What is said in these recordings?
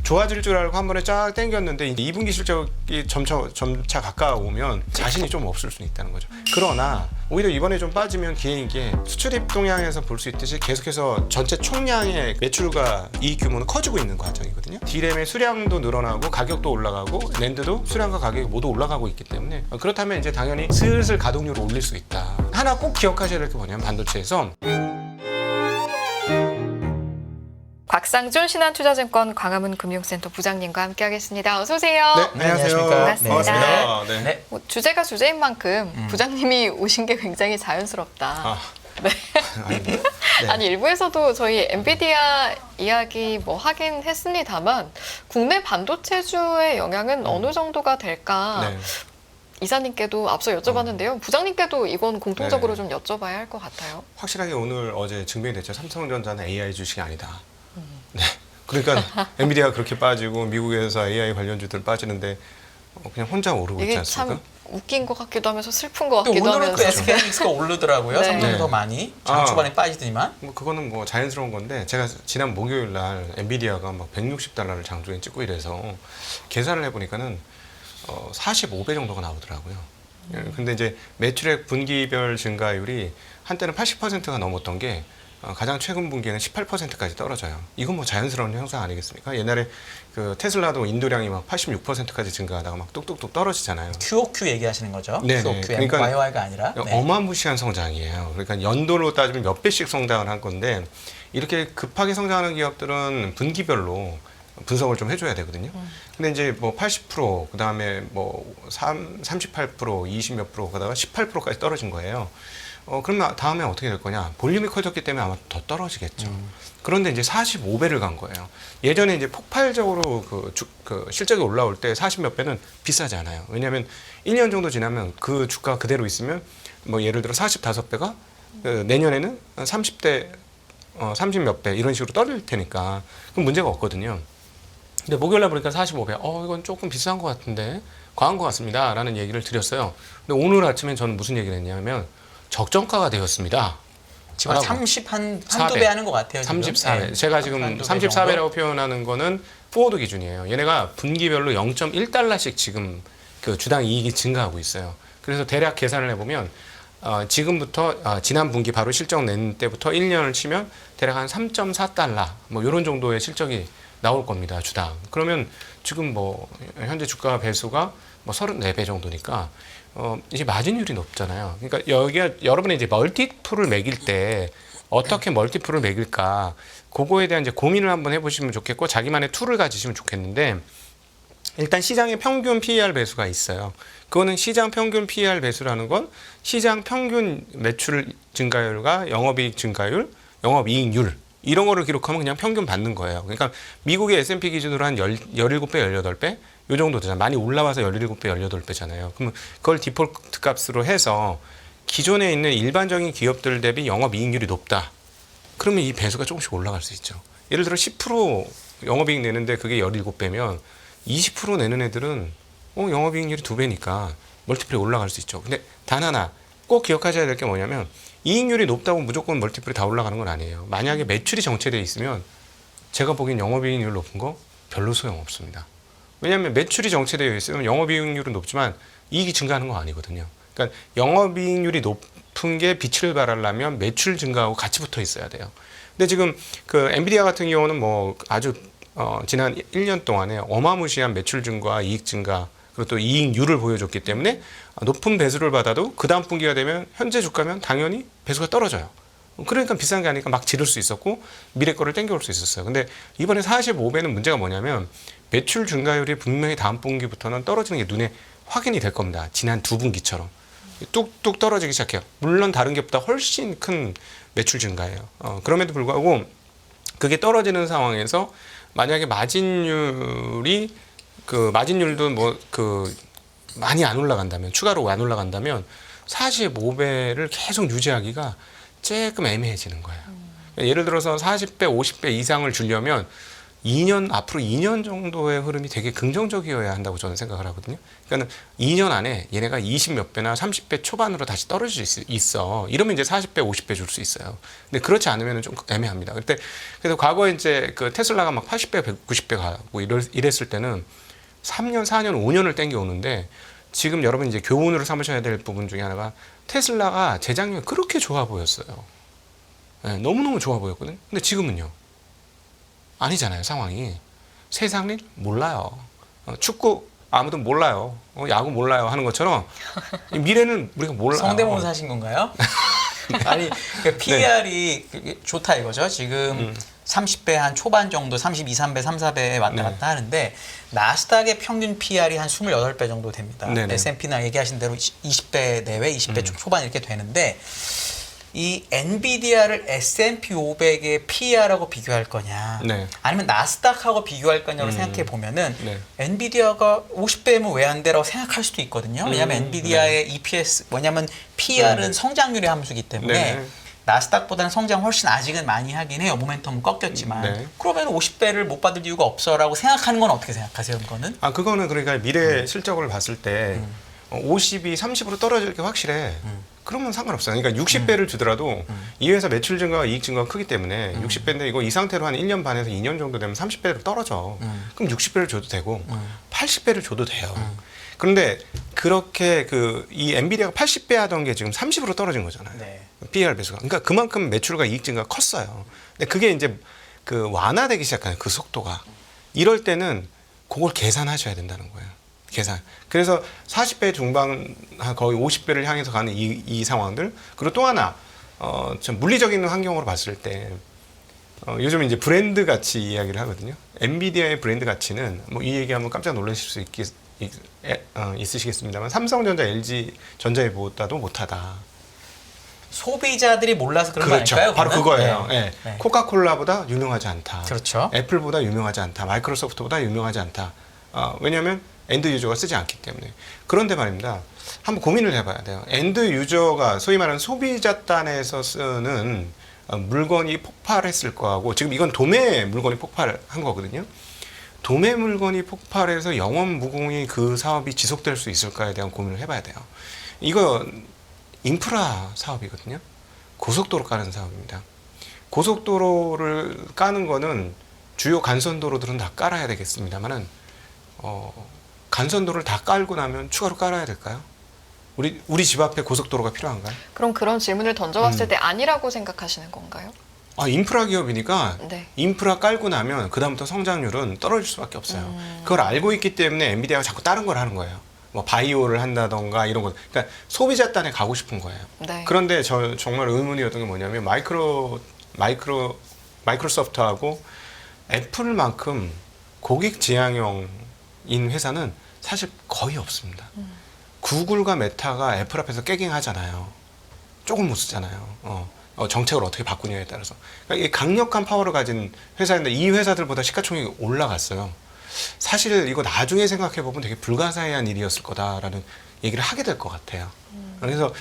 좋아질 줄 알고 한 번에 쫙 당겼는데 2분기 실적이 점차 가까워오면 자신이 좀 없을 수는 있다는 거죠. 그러나 오히려 이번에 좀 빠지면 기회인 게 수출입 동향에서 볼 수 있듯이 계속해서 전체 총량의 매출과 이익 규모는 커지고 있는 과정이거든요. D램의 수량도 늘어나고 가격도 올라가고 낸드도 수량과 가격이 모두 올라가고 있기 때문에 그렇다면 이제 당연히 슬슬 가동률을 올릴 수 있다. 하나 꼭 기억하셔야 될 게 뭐냐면 반도체에서 곽상준 신한투자증권 광화문 금융센터 부장님과 함께하겠습니다. 어서 오세요. 네, 안녕하세요. 반갑습니다. 반갑습니다. 네. 네. 뭐 주제가 주제인 만큼 부장님이 오신 게 굉장히 자연스럽다. 아, 네. 네. 아니 일부에서도 저희 엔비디아 이야기 뭐 하긴 했습니다만 국내 반도체주의 영향은 어느 정도가 될까? 네. 이사님께도 앞서 여쭤봤는데요. 부장님께도 이건 공통적으로 네. 좀 여쭤봐야 할 것 같아요. 확실하게 오늘 어제 증명이 됐죠. 삼성전자는 AI 주식이 아니다. 네. 그러니까 엔비디아가 그렇게 빠지고 미국에서 AI 관련주들 빠지는데 그냥 혼자 오르고 있지 이게 않습니까? 참 웃긴 것 같기도 하면서 슬픈 것 또 같기도 오늘은 하면서. 또 SK하이닉스가 오르더라고요. 네. 삼성이 네. 더 많이 장 아. 초반에 빠지더니만. 뭐 그거는 뭐 자연스러운 건데 제가 지난 목요일 날 엔비디아가 막 160달러를 장중에 찍고 이래서 계산을 해보니까는 45배 정도가 나오더라고요. 근데 이제 매출액 분기별 증가율이 한때는 80%가 넘었던 게 가장 최근 분기에는 18%까지 떨어져요. 이건 뭐 자연스러운 현상 아니겠습니까? 옛날에 그 테슬라도 인도량이 막 86%까지 증가하다가 막 뚝뚝뚝 떨어지잖아요. QOQ 얘기하시는 거죠? 네네. QOQ, 그러니까 YOY가 아니라. 네. 어마무시한 성장이에요. 그러니까 연도로 따지면 몇 배씩 성장을 한 건데 이렇게 급하게 성장하는 기업들은 분기별로 분석을 좀 해줘야 되거든요. 근데 이제 뭐 80%, 그 다음에 뭐 38%, 20 몇 프로, 그다가 18%까지 떨어진 거예요. 그러면 다음에 어떻게 될 거냐? 볼륨이 커졌기 때문에 아마 더 떨어지겠죠. 그런데 이제 45배를 간 거예요. 예전에 이제 폭발적으로 그 실적이 올라올 때 40 몇 배는 비싸지 않아요. 왜냐하면 1년 정도 지나면 그 주가 그대로 있으면 뭐 예를 들어 45배가 내년에는 30대 30 몇 배 이런 식으로 떨어질 테니까 그럼 문제가 없거든요. 근데 목요일날 보니까 45배. 이건 조금 비싼 것 같은데 과한 것 같습니다. 라는 얘기를 드렸어요. 근데 오늘 아침에 저는 무슨 얘기를 했냐면 적정가가 되었습니다. 지금 라고. 30 한두 4배. 배 하는 것 같아요. 지금. 34배. 네. 제가 지금 한두 배 34배라고 정도? 표현하는 거는 포워드 기준이에요. 얘네가 분기별로 0.1달러씩 지금 그 주당 이익이 증가하고 있어요. 그래서 대략 계산을 해보면 지금부터 지난 분기 바로 실적 낸 때부터 1년을 치면 대략 한 3.4달러 뭐 이런 정도의 실적이 나올 겁니다. 주당. 그러면 지금 뭐 현재 주가 배수가 뭐 34배 정도니까 이제 마진율이 높잖아요. 그러니까 여기가 여러분이 이제 멀티플을 매길 때 어떻게 멀티플을 매길까 그거에 대한 이제 고민을 한번 해보시면 좋겠고 자기만의 툴을 가지시면 좋겠는데 일단 시장의 평균 PER 배수가 있어요. 그거는 시장 평균 PER 배수라는 건 시장 평균 매출 증가율과 영업이익 증가율, 영업이익률 이런 거를 기록하면 그냥 평균 받는 거예요. 그러니까 미국의 S&P 기준으로 한 17배, 18배 요 정도 되잖아요. 많이 올라와서 17배, 18배잖아요. 그러면 그걸 디폴트 값으로 해서 기존에 있는 일반적인 기업들 대비 영업이익률이 높다. 그러면 이 배수가 조금씩 올라갈 수 있죠. 예를 들어 10% 영업이익 내는데 그게 17배면 20% 내는 애들은 영업이익률이 2배니까 멀티플이 올라갈 수 있죠. 근데 단 하나 꼭 기억하셔야 될 게 뭐냐면 이익률이 높다고 무조건 멀티플이 다 올라가는 건 아니에요. 만약에 매출이 정체되어 있으면 제가 보기엔 영업이익률 높은 거 별로 소용없습니다. 왜냐하면 매출이 정체되어 있으면 영업이익률은 높지만 이익이 증가하는 건 아니거든요. 그러니까 영업이익률이 높은 게 빛을 발하려면 매출 증가하고 같이 붙어 있어야 돼요. 근데 지금 그 엔비디아 같은 경우는 뭐 아주 지난 1년 동안에 어마무시한 매출 증가, 이익 증가 그리고 또 이익률을 보여줬기 때문에 높은 배수를 받아도 그 다음 분기가 되면 현재 주가면 당연히 배수가 떨어져요. 그러니까 비싼 게 아니니까 막 지를 수 있었고 미래 거를 땡겨올 수 있었어요. 근데 이번에 45배는 문제가 뭐냐면 매출 증가율이 분명히 다음 분기부터는 떨어지는 게 눈에 확인이 될 겁니다. 지난 두 분기처럼 뚝뚝 떨어지기 시작해요. 물론 다른 기업보다 훨씬 큰 매출 증가예요. 그럼에도 불구하고 그게 떨어지는 상황에서 만약에 마진율도 뭐 많이 안 올라간다면 추가로 안 올라간다면 45배를 계속 유지하기가 조금 애매해지는 거예요. 예를 들어서 40배, 50배 이상을 주려면 앞으로 2년 정도의 흐름이 되게 긍정적이어야 한다고 저는 생각을 하거든요. 그러니까 2년 안에 얘네가 20몇 배나 30배 초반으로 다시 떨어질 수 있어. 이러면 이제 40배, 50배 줄 수 있어요. 근데 그렇지 않으면 좀 애매합니다. 그래서 과거에 이제 그 테슬라가 막 80배, 90배 가고 이랬을 때는 3년, 4년, 5년을 땡겨오는데 지금 여러분 이제 교훈으로 삼으셔야 될 부분 중에 하나가 테슬라가 재작년에 그렇게 좋아 보였어요. 네, 너무너무 좋아 보였거든요. 근데 지금은요. 아니잖아요, 상황이. 세상 일 몰라요. 축구 아무도 몰라요. 야구 몰라요 하는 것처럼 이 미래는 우리가 몰라요. 성대모사 하신 건가요? 아니, 그 PER이 좋다 이거죠. 지금 30배 한 초반 정도, 32, 3배, 3, 4배에 왔다 갔다 하는데 나스닥의 평균 PER이 한 28배 정도 됩니다. 네네. S&P나 얘기하신 대로 20배 내외, 20배 초반 이렇게 되는데 이 엔비디아를 S&P 500의 PER하고 비교할 거냐, 네. 아니면 나스닥하고 비교할 거냐로 생각해 보면은 네. 엔비디아가 50배면 왜 안 돼라고 생각할 수도 있거든요. 왜냐하면 엔비디아의 EPS, 뭐냐면 PER은 성장률의 함수이기 때문에 네. 나스닥보다는 성장 훨씬 아직은 많이 하긴 해요. 모멘텀은 꺾였지만. 네. 그러면 50배를 못 받을 이유가 없어라고 생각하는 건 어떻게 생각하세요, 그거는? 그거는 그러니까 미래 실적을 봤을 때 50이 30으로 떨어질 게 확실해. 그러면 상관없어요. 그러니까 60배를 주더라도 이 회사 매출 증가와 이익 증가가 크기 때문에 60배인데 이거 이 상태로 한 1년 반에서 2년 정도 되면 30배로 떨어져. 그럼 60배를 줘도 되고 80배를 줘도 돼요. 그런데 그렇게 이 엔비디아가 80배 하던 게 지금 30으로 떨어진 거잖아요. 네. PER 배수가. 그러니까 그만큼 매출과 이익 증가가 컸어요. 근데 그게 이제 그 완화되기 시작하는 그 속도가. 이럴 때는 그걸 계산하셔야 된다는 거예요. 계산. 그래서 40배 중반 거의 50배를 향해서 가는 이 상황들. 그리고 또 하나 좀 물리적인 환경으로 봤을 때 요즘 이제 브랜드 가치 이야기를 하거든요. 엔비디아의 브랜드 가치는 뭐 이 얘기하면 깜짝 놀라실 수 있으시겠습니다만 삼성전자, LG 전자에보다도 못하다. 소비자들이 몰라서 그런 그렇죠. 거 아닐까요? 바로 그거는? 그거예요. 네. 예. 네. 코카콜라보다 유명하지 않다. 그렇죠. 애플보다 유명하지 않다. 마이크로소프트보다 유명하지 않다. 왜냐하면 엔드 유저가 쓰지 않기 때문에. 그런데 말입니다. 한번 고민을 해봐야 돼요. 엔드 유저가 소위 말하는 소비자단에서 쓰는 물건이 폭발했을 거하고, 지금 이건 도매 물건이 폭발한 거거든요. 도매 물건이 폭발해서 영원 무궁히 그 사업이 지속될 수 있을까에 대한 고민을 해봐야 돼요. 이거 인프라 사업이거든요. 고속도로 까는 사업입니다. 고속도로를 까는 거는 주요 간선도로들은 다 깔아야 되겠습니다만은 간선도로를 다 깔고 나면 추가로 깔아야 될까요? 우리 집 앞에 고속도로가 필요한가요? 그럼 그런 질문을 던져봤을 때 아니라고 생각하시는 건가요? 인프라 기업이니까 네. 인프라 깔고 나면 그다음부터 성장률은 떨어질 수밖에 없어요. 그걸 알고 있기 때문에 엔비디아가 자꾸 다른 걸 하는 거예요. 뭐 바이오를 한다던가 이런 거. 그러니까 소비자 단에 가고 싶은 거예요. 네. 그런데 저 정말 의문이었던 게 뭐냐면 마이크로소프트하고 애플만큼 고객 지향형인 회사는 사실 거의 없습니다. 구글과 메타가 애플 앞에서 깨갱하잖아요. 조금 못 쓰잖아요. 정책을 어떻게 바꾸냐에 따라서. 그러니까 이 강력한 파워를 가진 회사인데 이 회사들보다 시가총액이 올라갔어요. 사실 이거 나중에 생각해보면 되게 불가사의한 일이었을 거다라는 얘기를 하게 될 것 같아요. 그래서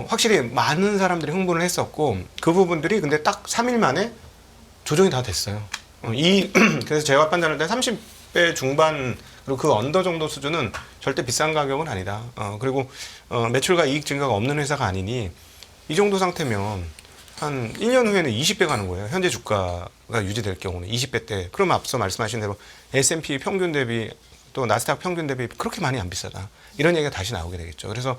확실히 많은 사람들이 흥분을 했었고 그 부분들이 근데 딱 3일 만에 조정이 다 됐어요. 그래서 제가 판단할 때 30배 중반 그리고 그 언더 정도 수준은 절대 비싼 가격은 아니다. 그리고 매출과 이익 증가가 없는 회사가 아니니 이 정도 상태면 한 1년 후에는 20배 가는 거예요. 현재 주가가 유지될 경우는 20배 때. 그럼 앞서 말씀하신 대로 S&P 평균 대비 또 나스닥 평균 대비 그렇게 많이 안 비싸다. 이런 얘기가 다시 나오게 되겠죠. 그래서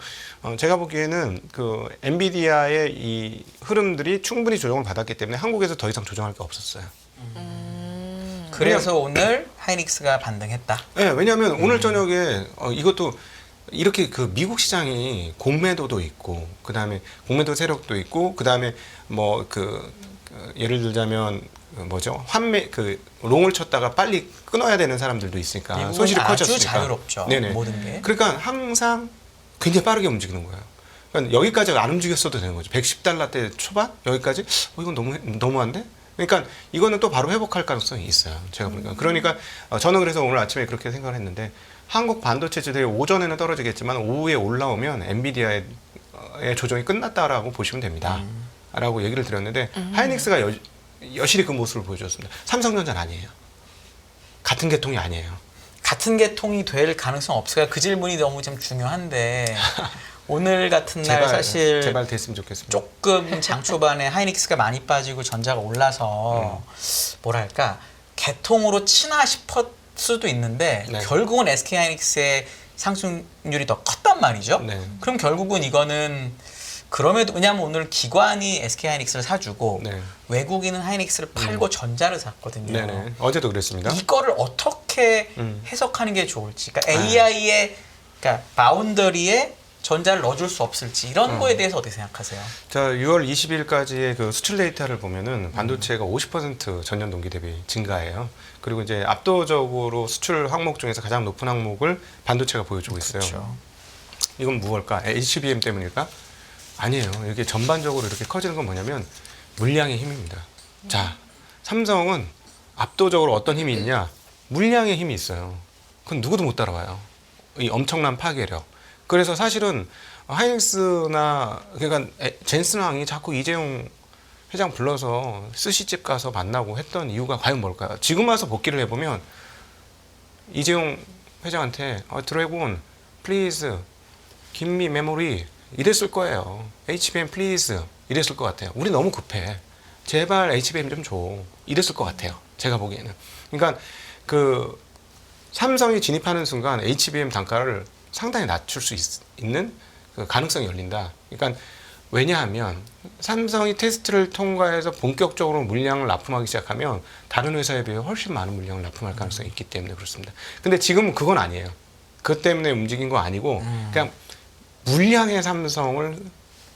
제가 보기에는 그 엔비디아의 이 흐름들이 충분히 조정을 받았기 때문에 한국에서 더 이상 조정할 게 없었어요. 그래서 오늘 하이닉스가 반등했다. 네, 왜냐하면 오늘 저녁에 이것도 이렇게 그 미국 시장이 공매도도 있고, 그 다음에 공매도 세력도 있고, 그 다음에 뭐 예를 들자면 뭐죠? 롱을 쳤다가 빨리 끊어야 되는 사람들도 있으니까 손실이 커졌으니까. 아주 자유롭죠. 네네. 모든 게. 그러니까 항상 굉장히 빠르게 움직이는 거예요. 그러니까 여기까지 안 움직였어도 되는 거죠. 110달러대 초반 여기까지 이건 너무한데? 그러니까 이거는 또 바로 회복할 가능성이 있어요. 제가 보니까. 그러니까 저는 그래서 오늘 아침에 그렇게 생각을 했는데 한국 반도체주들이 오전에는 떨어지겠지만 오후에 올라오면 엔비디아의 조정이 끝났다라고 보시면 됩니다. 라고 얘기를 드렸는데 하이닉스가 여실히 그 모습을 보여줬습니다. 삼성전자는 아니에요. 같은 계통이 아니에요. 같은 계통이 될 가능성 없을까요? 그 질문이 너무 좀 중요한데 오늘 같은 날 사실 제발 됐으면 좋겠습니다. 조금 장 초반에 하이닉스가 많이 빠지고 전자가 올라서 뭐랄까 계통으로 치나 싶을 수도 있는데 네. 결국은 SK 하이닉스의 상승률이 더 컸단 말이죠. 네. 그럼 결국은 이거는 그럼에도 왜냐하면 오늘 기관이 SK 하이닉스를 사주고 네. 외국인은 하이닉스를 팔고 전자를 샀거든요. 네네. 어제도 그랬습니다. 이거를 어떻게 해석하는 게 좋을지, 그러니까 AI의 그러니까 바운더리에 전자를 넣어줄 수 없을지 이런 거에 대해서 어떻게 생각하세요? 자, 6월 20일까지의 그 수출 데이터를 보면은 반도체가 50% 전년 동기 대비 증가해요. 그리고 이제 압도적으로 수출 항목 중에서 가장 높은 항목을 반도체가 보여주고 있어요. 그렇죠. 이건 무엇일까? HBM 때문일까? 아니에요. 이게 전반적으로 이렇게 커지는 건 뭐냐면 물량의 힘입니다. 자, 삼성은 압도적으로 어떤 힘이 있냐? 물량의 힘이 있어요. 그건 누구도 못 따라와요. 이 엄청난 파괴력. 그래서 사실은 하이닉스나 그러니까 젠슨 왕이 자꾸 이재용 회장 불러서 스시집 가서 만나고 했던 이유가 과연 뭘까요? 지금 와서 복귀를 해보면 이재용 회장한테 드래곤 플리즈 김미 메모리 이랬을 거예요. HBM 플리즈 이랬을 것 같아요. 우리 너무 급해. 제발 HBM 좀 줘. 이랬을 것 같아요. 제가 보기에는. 그러니까 그 삼성이 진입하는 순간 HBM 단가를 상당히 낮출 수 있는 그 가능성이 열린다. 그러니까 왜냐하면 삼성이 테스트를 통과해서 본격적으로 물량을 납품하기 시작하면 다른 회사에 비해 훨씬 많은 물량을 납품할 가능성이 있기 때문에 그렇습니다. 근데 지금은 그건 아니에요. 그것 때문에 움직인 거 아니고 그냥 물량의 삼성을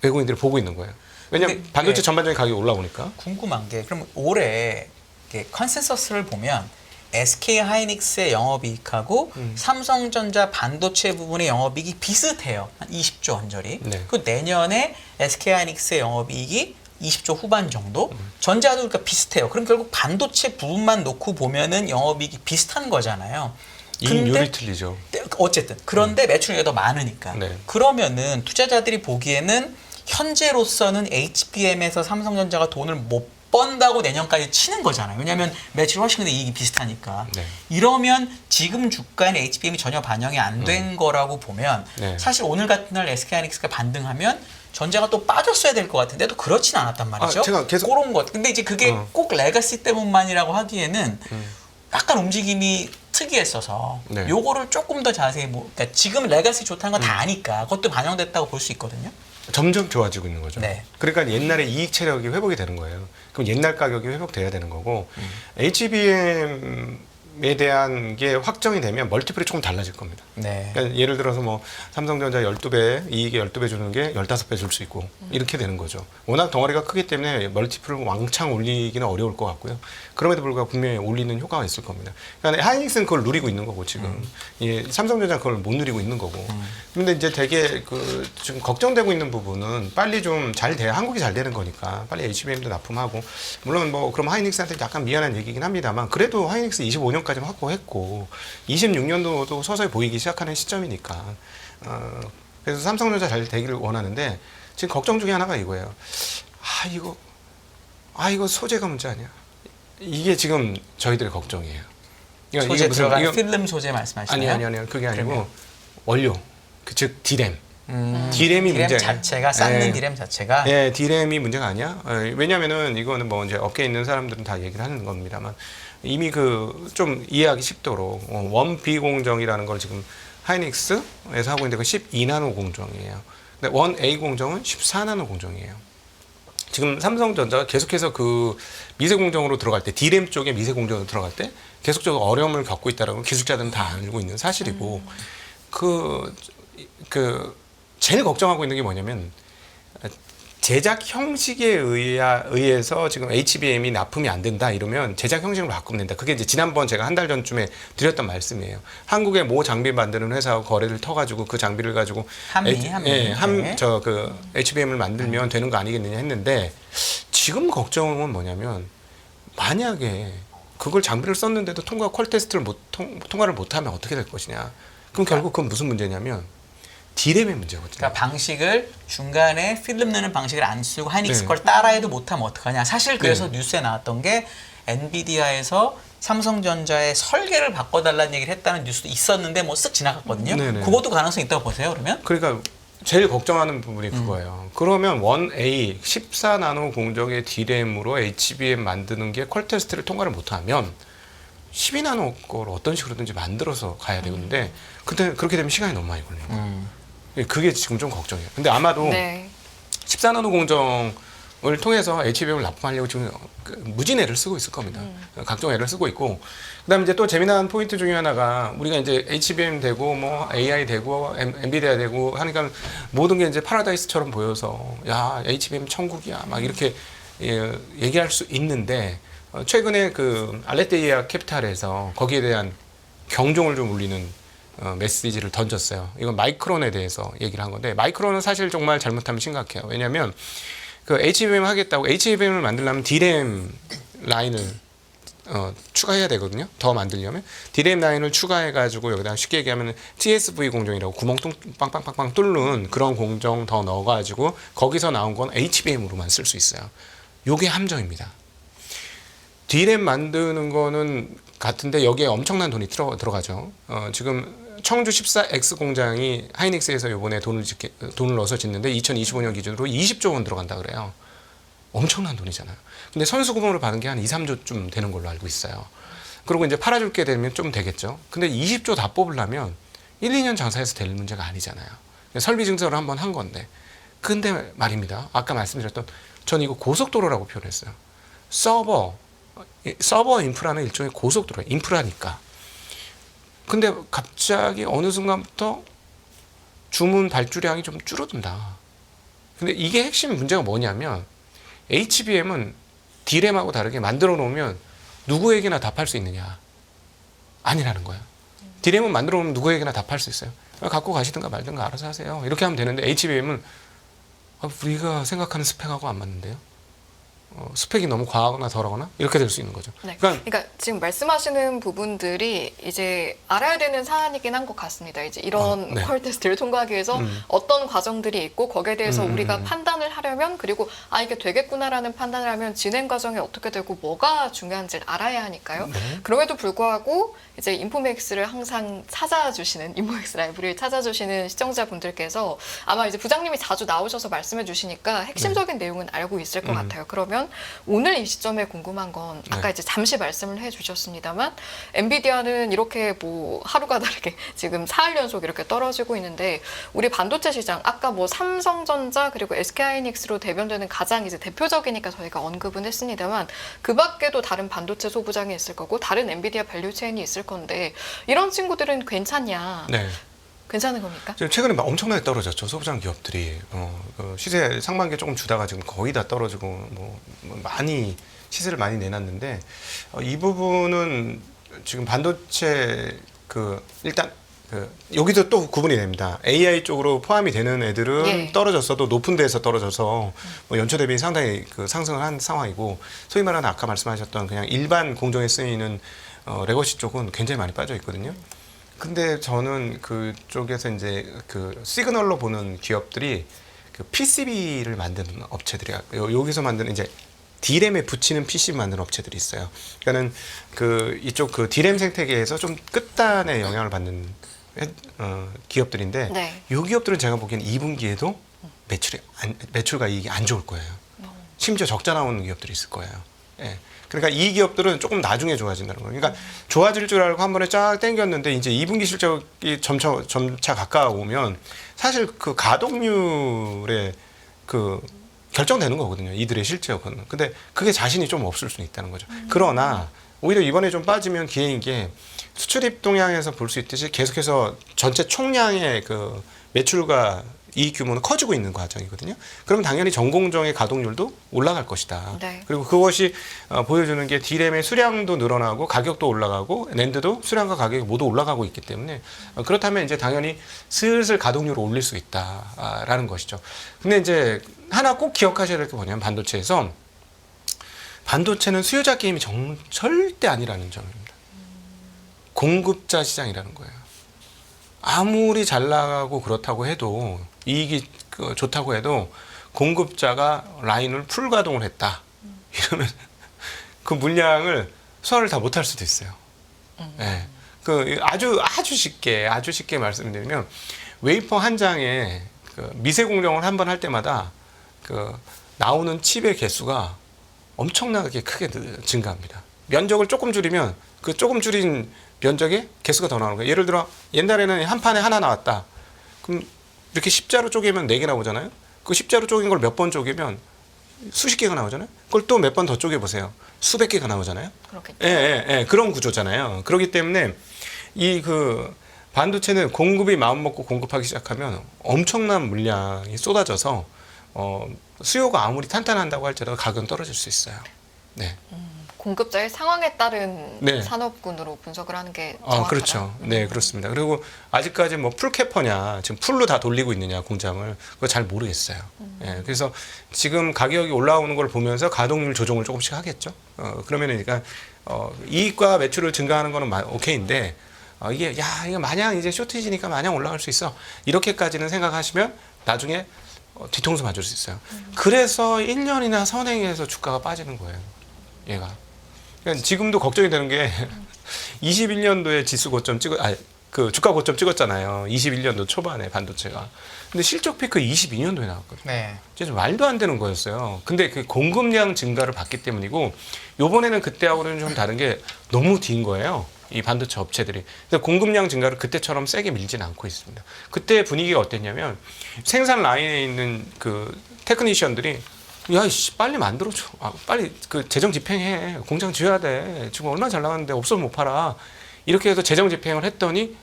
외국인들이 보고 있는 거예요. 왜냐하면 근데, 반도체 전반적인 가격이 올라오니까. 궁금한 게 그럼 올해 이렇게 컨센서스를 보면 SK 하이닉스의 영업이익하고 삼성전자 반도체 부분의 영업이익이 비슷해요. 한 20조 언저리. 네. 그 내년에 SK 하이닉스의 영업이익이 20조 후반 정도. 전자도 그러니까 비슷해요. 그럼 결국 반도체 부분만 놓고 보면은 영업이익이 비슷한 거잖아요. 이익률이 틀리죠. 어쨌든 그런데 매출이 더 많으니까. 네. 그러면은 투자자들이 보기에는 현재로서는 HBM에서 삼성전자가 돈을 못 번다고 내년까지 치는 거잖아요. 왜냐하면 매출이 훨씬 근데 이익이 비슷하니까. 네. 이러면 지금 주가에는 HBM이 전혀 반영이 안 된 거라고 보면 네. 사실 오늘 같은 날 SK하이닉스가 반등하면 전자가 또 빠졌어야 될 것 같은데도 그렇진 않았단 말이죠. 제가 계속 그런 것. 근데 이제 그게 꼭 레가시 때문만이라고 하기에는 약간 움직임이 특이했어서 네. 요거를 조금 더 자세히 그러니까 지금 레가시 좋다는 건 다 아니까 그것도 반영됐다고 볼 수 있거든요. 점점 좋아지고 있는 거죠. 네. 그러니까 옛날에 이익 체력이 회복이 되는 거예요. 그럼 옛날 가격이 회복돼야 되는 거고 HBM에 대한 게 확정이 되면 멀티플이 조금 달라질 겁니다. 네. 그러니까 예를 들어서 뭐 삼성전자 12배, 이익에 12배 주는 게 15배 줄 수 있고 이렇게 되는 거죠. 워낙 덩어리가 크기 때문에 멀티플을 왕창 올리기는 어려울 것 같고요. 그럼에도 불구하고 분명히 올리는 효과가 있을 겁니다. 그러니까 하이닉스는 그걸 누리고 있는 거고 지금 예, 삼성전자는 그걸 못 누리고 있는 거고. 근데 이제 되게 그 지금 걱정되고 있는 부분은 빨리 좀 잘 돼야 한국이 잘 되는 거니까 빨리 HBM도 납품하고 물론 뭐 그럼 하이닉스한테 약간 미안한 얘기긴 합니다만 그래도 하이닉스 25년까지는 확보했고 26년도도 서서히 보이기 시작하는 시점이니까 그래서 삼성전자 잘 되기를 원하는데 지금 걱정 중에 하나가 이거예요. 이거 소재가 문제 아니야? 이게 지금 저희들의 걱정이에요. 그러니까 소재 이게 들어가는 필름 소재 말씀하시나요? 아니요. 그게 아니고 그러면? 원료, 즉 디램. 디램이 디램 문제예요. 자체가 쌓는 예. 디램 자체가 예, 디램이 문제가 아니야. 왜냐면은 이거는 뭐 이제 업계에 있는 사람들은 다 얘기를 하는 겁니다만 이미 그 좀 이해하기 쉽도록 원비 공정이라는 걸 지금 하이닉스에서 하고 있는데 그 12나노 공정이에요. 근데 원 A 공정은 14나노 공정이에요. 지금 삼성전자가 계속해서 그 미세 공정으로 들어갈 때 디램 쪽에 미세 공정으로 들어갈 때 계속적으로 어려움을 겪고 있다는 걸 기술자들은 다 알고 있는 사실이고 그 제일 걱정하고 있는 게 뭐냐면 제작 형식에 의해서 지금 HBM이 납품이 안 된다 이러면 제작 형식으로 바꾸면 된다. 그게 이제 지난번 제가 한 달 전쯤에 드렸던 말씀이에요. 한국의 모 장비 만드는 회사하고 거래를 터가지고 그 장비를 가지고 HBM을 만들면 되는 거 아니겠느냐 했는데 지금 걱정은 뭐냐면 만약에 그걸 장비를 썼는데도 퀄 테스트를 통과를 못하면 어떻게 될 것이냐. 그럼 결국 그건 무슨 문제냐면 디램의 문제거든요. 그러니까 방식을 중간에 필름 넣는 방식을 안 쓰고 하이닉스 네. 걸 따라해도 못하면 어떡하냐. 사실 그래서 뉴스에 나왔던 게 엔비디아에서 삼성전자의 설계를 바꿔달라는 얘기를 했다는 뉴스도 있었는데 뭐 쓱 지나갔거든요. 네네. 그것도 가능성이 있다고 보세요, 그러면? 그러니까 제일 걱정하는 부분이 그거예요. 그러면 1A 14나노 공정의 D램으로 HBM 만드는 게 퀄 테스트를 통과를 못하면 12나노 걸 어떤 식으로든지 만들어서 가야 되는데 근데 그렇게 되면 시간이 너무 많이 걸려요. 그게 지금 좀 걱정이에요. 근데 아마도 네. 14나노 공정을 통해서 HBM을 납품하려고 지금 무진애를 쓰고 있을 겁니다. 각종 애를 쓰고 있고, 그다음에 이제 또 재미난 포인트 중에 하나가 우리가 이제 HBM 되고 뭐 AI 되고 엔비디아 되고 하니까 모든 게 이제 파라다이스처럼 보여서 야 HBM 천국이야 막 이렇게 얘기할 수 있는데 최근에 그 알레테이아 캐피탈에서 거기에 대한 경종을 좀 울리는 메시지를 던졌어요. 이건 마이크론에 대해서 얘기를 한 건데 마이크론은 사실 정말 잘못하면 심각해요. 왜냐하면 그 HBM 하겠다고 HBM을 만들려면 D램 라인을 추가해야 되거든요. 더 만들려면 D램 라인을 추가해가지고 여기다 쉽게 얘기하면 TSV 공정이라고 구멍 빵빵빵빵 뚫는 그런 공정 더 넣어가지고 거기서 나온 건 HBM으로만 쓸 수 있어요. 요게 함정입니다. D램 만드는 거는 같은데 여기에 엄청난 돈이 들어가죠. 지금 청주 14X 공장이 하이닉스에서 이번에 돈을 넣어서 짓는데 2025년 기준으로 20조 원 들어간다 그래요. 엄청난 돈이잖아요. 근데 선수 구멍을 받은 게 한 2, 3조쯤 되는 걸로 알고 있어요. 그리고 이제 팔아줄게 되면 좀 되겠죠. 근데 20조 다 뽑으려면 1, 2년 장사해서 될 문제가 아니잖아요. 설비 증설을 한번 한 건데. 근데 말입니다. 아까 말씀드렸던 전 이거 고속도로라고 표현했어요. 서버 인프라는 일종의 고속도로, 인프라니까. 근데 갑자기 어느 순간부터 주문 발주량이 좀 줄어든다. 근데 이게 핵심 문제가 뭐냐면 HBM은 D램하고 다르게 만들어 놓으면 누구에게나 답할 수 있느냐? 아니라는 거예요. D램은 만들어 놓으면 누구에게나 답할 수 있어요. 갖고 가시든가 말든가 알아서 하세요. 이렇게 하면 되는데 HBM은 우리가 생각하는 스펙하고 안 맞는데요. 스펙이 너무 과하거나 덜하거나 이렇게 될 수 있는 거죠. 네. 그러니까 지금 말씀하시는 부분들이 이제 알아야 되는 사안이긴 한 것 같습니다. 이제 이런 네. 퀄 테스트를 통과하기 위해서 어떤 과정들이 있고 거기에 대해서 우리가 판단을 하려면 그리고 이게 되겠구나라는 판단을 하면 진행 과정이 어떻게 되고 뭐가 중요한지를 알아야 하니까요. 네. 그럼에도 불구하고 이제 인포맥스를 항상 찾아주시는 인포맥스 라이브를 찾아주시는 시청자분들께서 아마 이제 부장님이 자주 나오셔서 말씀해 주시니까 핵심적인 내용은 알고 있을 것 같아요. 그러면 오늘 이 시점에 궁금한 건 아까 이제 잠시 말씀을 해주셨습니다만 엔비디아는 이렇게 뭐 하루가 다르게 지금 4일 연속 이렇게 떨어지고 있는데 우리 반도체 시장 아까 뭐 삼성전자 그리고 SK하이닉스로 대변되는 가장 이제 대표적이니까 저희가 언급은 했습니다만 그 밖에도 다른 반도체 소부장이 있을 거고 다른 엔비디아 밸류 체인이 있을 건데 이런 친구들은 괜찮냐? 네. 괜찮은 겁니까? 지금 최근에 엄청나게 떨어졌죠. 소부장 기업들이 시세 상반기 조금 주다가 지금 거의 다 떨어지고 뭐 많이 시세를 많이 내놨는데 이 부분은 지금 반도체 일단 여기도 또 구분이 됩니다. AI 쪽으로 포함이 되는 애들은 예. 떨어졌어도 높은 데에서 떨어져서 뭐 연초 대비 상당히 상승을 한 상황이고 소위 말하는 아까 말씀하셨던 그냥 일반 공정에 쓰이는 레거시 쪽은 굉장히 많이 빠져 있거든요. 근데 저는 그쪽에서 이제 시그널로 보는 기업들이 PCB를 만드는 업체들이야. 여기서 만드는 이제 D램에 붙이는 PC 만드는 업체들이 있어요. 그러니까는 이쪽 D램 생태계에서 좀 끝단에 영향을 받는 기업들인데 네. 이 기업들은 제가 보기에는 2분기에도 매출과 이익이 안 좋을 거예요. 심지어 적자 나오는 기업들이 있을 거예요. 예. 그러니까 이 기업들은 조금 나중에 좋아진다는 거예요. 그러니까 좋아질 줄 알고 한 번에 쫙 땡겼는데 이제 2분기 실적이 점차 가까워오면 사실 가동률에 결정되는 거거든요. 이들의 실적은. 근데 그게 자신이 좀 없을 수는 있다는 거죠. 그러나 오히려 이번에 좀 빠지면 기회인 게 수출입 동향에서 볼 수 있듯이 계속해서 전체 총량의 매출과 이익 규모는 커지고 있는 과정이거든요. 그럼 당연히 전공정의 가동률도 올라갈 것이다. 네. 그리고 그것이 보여주는 게 D램의 수량도 늘어나고 가격도 올라가고 낸드도 수량과 가격이 모두 올라가고 있기 때문에 그렇다면 이제 당연히 슬슬 가동률을 올릴 수 있다라는 것이죠. 근데 이제 하나 꼭 기억하셔야 될 게 뭐냐면 반도체는 수요자 게임이 절대 아니라는 점입니다. 공급자 시장이라는 거예요. 아무리 잘 나가고 그렇다고 해도 이익이 좋다고 해도 공급자가 라인을 풀 가동을 했다. 이러면 그 물량을 소화를 다 못할 수도 있어요. 예. 그 아주 쉽게 말씀드리면 웨이퍼 한 장에 그 미세 공정을 한 번 할 때마다 그 나오는 칩의 개수가 엄청나게 크게 증가합니다. 면적을 조금 줄이면 그 조금 줄인 면적의 개수가 더 나오는 거예요. 예를 들어 옛날에는 한 판에 하나 나왔다. 그럼 이렇게 십자로 쪼개면 4개 나오잖아요. 그 십자로 쪼갠 걸 몇 번 쪼개면 수십 개가 나오잖아요. 그걸 또 몇 번 더 쪼개 보세요. 수백 개가 나오잖아요. 그렇겠죠. 예, 그런 구조잖아요. 그렇기 때문에 이 그 반도체는 공급이 마음 먹고 공급하기 시작하면 엄청난 물량이 쏟아져서 수요가 아무리 탄탄한다고 할지라도 가격은 떨어질 수 있어요. 네. 공급자의 상황에 따른 네. 산업군으로 분석을 하는 게 정확하다. 그렇죠. 네, 그렇습니다. 그리고 아직까지 뭐 풀캐퍼냐, 지금 풀로 다 돌리고 있느냐 공장을 그거 잘 모르겠어요. 예, 그래서 지금 가격이 올라오는 걸 보면서 가동률 조정을 조금씩 하겠죠. 그러면은 그러니까 이익과 매출을 증가하는 거는 오케이인데 이게 이거 마냥 이제 쇼티지니까 마냥 올라갈 수 있어 이렇게까지는 생각하시면 나중에 뒤통수 맞을 수 있어요. 그래서 1년이나 선행해서 주가가 빠지는 거예요. 얘가. 그러니까 지금도 걱정이 되는 게 21년도에 지수 고점 그 주가 고점 찍었잖아요. 21년도 초반에 반도체가. 근데 실적 피크 22년도에 나왔거든요. 네. 진짜 말도 안 되는 거였어요. 근데 그 공급량 증가를 봤기 때문이고 요번에는 그때하고는 좀 다른 게 너무 뒤인 거예요. 이 반도체 업체들이. 근데 공급량 증가를 그때처럼 세게 밀지는 않고 있습니다. 그때 분위기가 어땠냐면 생산 라인에 있는 그 테크니션들이 야, 씨, 빨리 만들어줘. 빨리 그 재정 집행해. 공장 지어야 돼. 지금 얼마나 잘 나가는데 없어서 못 팔아. 이렇게 해서 재정 집행을 했더니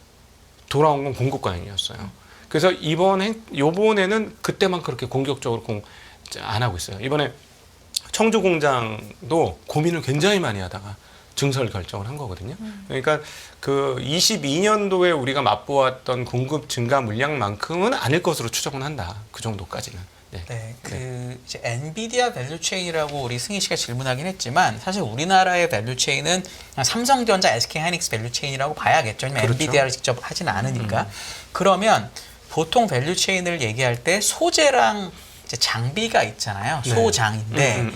돌아온 건 공급 과잉이었어요. 그래서 요번에는 그때만 그렇게 공격적으로 안 하고 있어요. 이번에 청주 공장도 고민을 굉장히 많이 하다가 증설 결정을 한 거거든요. 그러니까 그 22년도에 우리가 맛보았던 공급 증가 물량만큼은 아닐 것으로 추정은 한다. 그 정도까지는. 네. 네, 이제 엔비디아 밸류체인이라고 우리 승희 씨가 질문하긴 했지만 사실 우리나라의 밸류체인은 그냥 삼성전자, SK하이닉스 밸류체인이라고 봐야겠죠. 왜냐면 그렇죠. 엔비디아를 직접 하진 않으니까. 그러면 보통 밸류체인을 얘기할 때 소재랑 이제 장비가 있잖아요. 네. 소장인데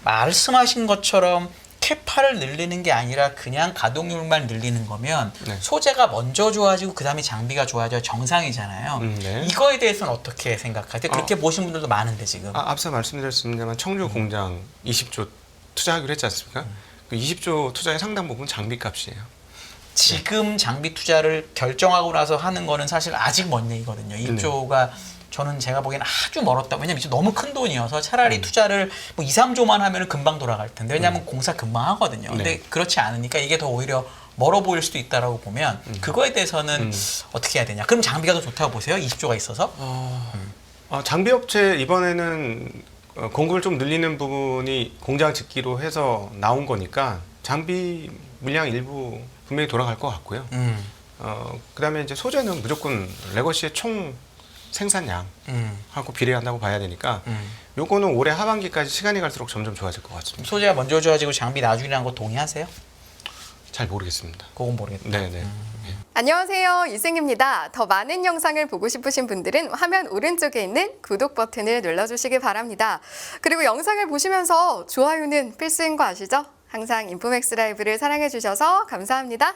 말씀하신 것처럼 캐파를 늘리는 게 아니라 그냥 가동률만 늘리는 거면 네. 소재가 먼저 좋아지고 그 다음에 장비가 좋아져 정상이잖아요. 네. 이거에 대해서는 어떻게 생각하세요? 그렇게 보신 분들도 많은데 지금. 앞서 말씀드렸습니다만 청주 공장 20조 투자하기로 했지 않습니까? 그 20조 투자의 상당 부분 장비값이에요. 지금 장비 투자를 결정하고 나서 하는 거는 사실 아직 먼 얘기거든요. 이쪽가 저는 제가 보기엔 아주 멀었다. 왜냐면 이제 너무 큰 돈이어서 차라리 투자를 뭐 2, 3조만 하면 금방 돌아갈 텐데. 왜냐하면 공사 금방 하거든요. 근데 그렇지 않으니까 이게 더 오히려 멀어 보일 수도 있다라고 보면 그거에 대해서는 어떻게 해야 되냐. 그럼 장비가 더 좋다고 보세요? 20조가 있어서? 장비 업체 이번에는 공급을 좀 늘리는 부분이 공장 짓기로 해서 나온 거니까 장비 물량 일부 분명히 돌아갈 것 같고요. 그다음에 이제 소재는 무조건 레거시의 총 생산량하고 비례한다고 봐야 되니까 요거는 올해 하반기까지 시간이 갈수록 점점 좋아질 것 같습니다. 소재가 먼저 좋아지고 장비 나중이라는 거 동의하세요? 잘 모르겠습니다. 그건 모르겠다. 네네. 안녕하세요. 이승입니다. 더 많은 영상을 보고 싶으신 분들은 화면 오른쪽에 있는 구독 버튼을 눌러주시기 바랍니다. 그리고 영상을 보시면서 좋아요는 필수인 거 아시죠? 항상 인포맥스 라이브를 사랑해주셔서 감사합니다.